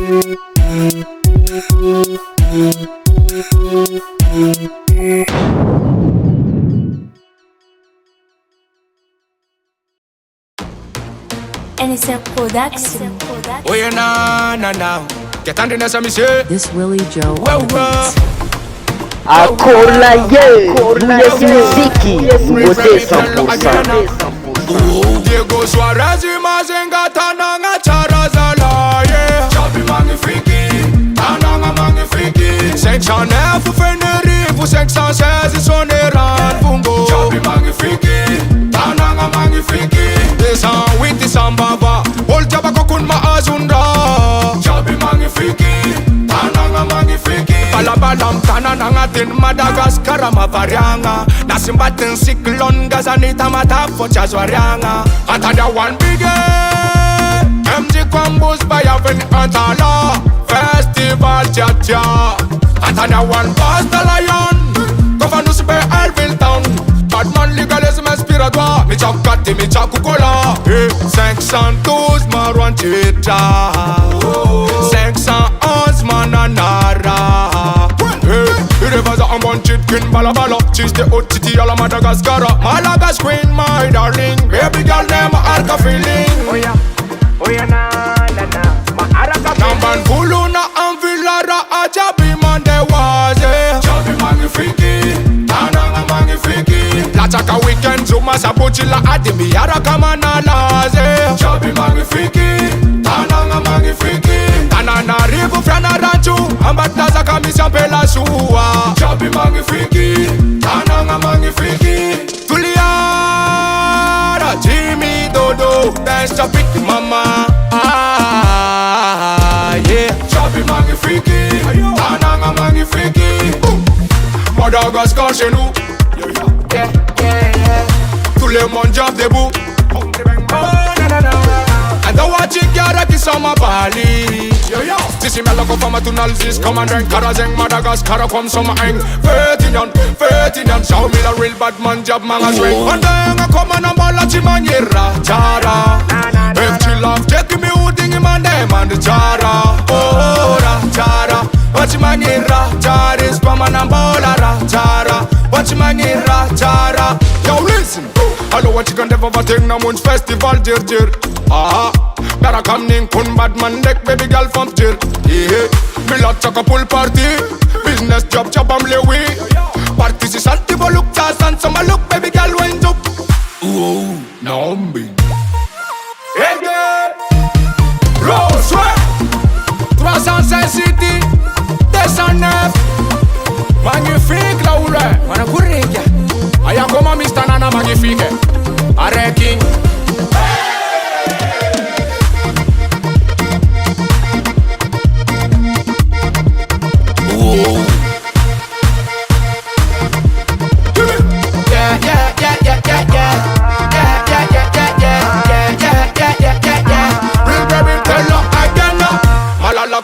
NSR Production. Oh yeah, na. Get on the next monsieur. This Willie Joe. Akola ye, Gasy muziki, nouveauté 100%. Diego Suarez imazenga tananga charazala yeah. Chapi magnifique, tananga magnifique. 509 vous feneri, vous 516 soneran bungo. Chapi magnifique, tananga magnifique. 208 sambaba, ol jabako kun ma azunda. Chapi magnifique, tananga magnifique. Balabalam tananga tin Madagascar mavarianga. Nasimbatin cyclone gazanita mata for chazwarianga. Atada one biggie MG Combos by Aven Antala Festival Chacha. Atada one Pasta Lion Governus by Alville Town. Badman legalisme inspiratoire. Mi chakati mi chakukola 512 Marwan Chita 511 Mananara. Revaza en bon chicken balabala. Cheese the hot city à la Madagascar. Malagas queen my darling. Baby girl name arca feeling. Oh yeah, na. Ma araka Namban buluna en villara a Chapi mande waze. Chapi magnifique, tananga magnifique. La chaka weekend zuma sabuchi la adimi araka manalaze. Chapi magnifique, tananga magnifique. Tanana rivu frana ranchu ambataza kamisa pela suwa. Chapi magnifique, tananga magnifique. Tuliara Jimmy Dodo dance chapik mama. Yeah. Chapi magnifique, tananga magnifique. Madagascar chez nous. Yeah. Tout le monde jump debout. And the watching yara ki sama Bali. Sisi me loko fama tunalzis. Come and drink karazeng Madagascar kom sama eng. Ferdinand show me the real bad man job manga swing. And then I come and ambala chimanyera chara. If she love take me udingi mande man chara. Oh ra chara. Wachimanyera chara is pama nambola ra chara. Wachimanyera chara. Yo listen. I know what you can do for thing na munch festival jir. Better come ning kun bad man deck baby girl from jir. Yeah, me lot chaka pool party. Business job am lewi. Party si salty bo look chas and some look baby girl wind up. Ooh, nambi. Hey girl, Rose Way 305 City 209 Magnifique la oule. Wana kurike. Aya koma Mr. Nana magnifique. Areki.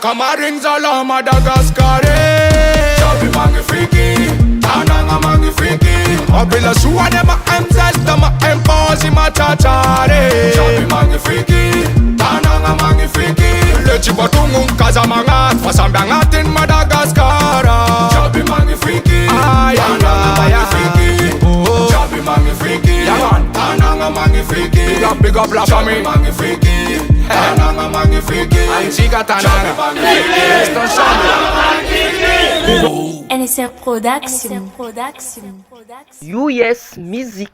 Kamarin zala Madagascar. Chapi magnifique, tananga magnifique. Abila suwa de ma emzesta ma emposi ma chachare. Chapi magnifique, tananga magnifique. Le chipotungu kaza mangat fasamba ngatin Madagascar. Chapi magnifique, tananga magnifique. Chapi magnifique, tananga magnifique. Big up la famille magnifique. Tananga magnifique. Anchiga tananga. NSR Production. US music.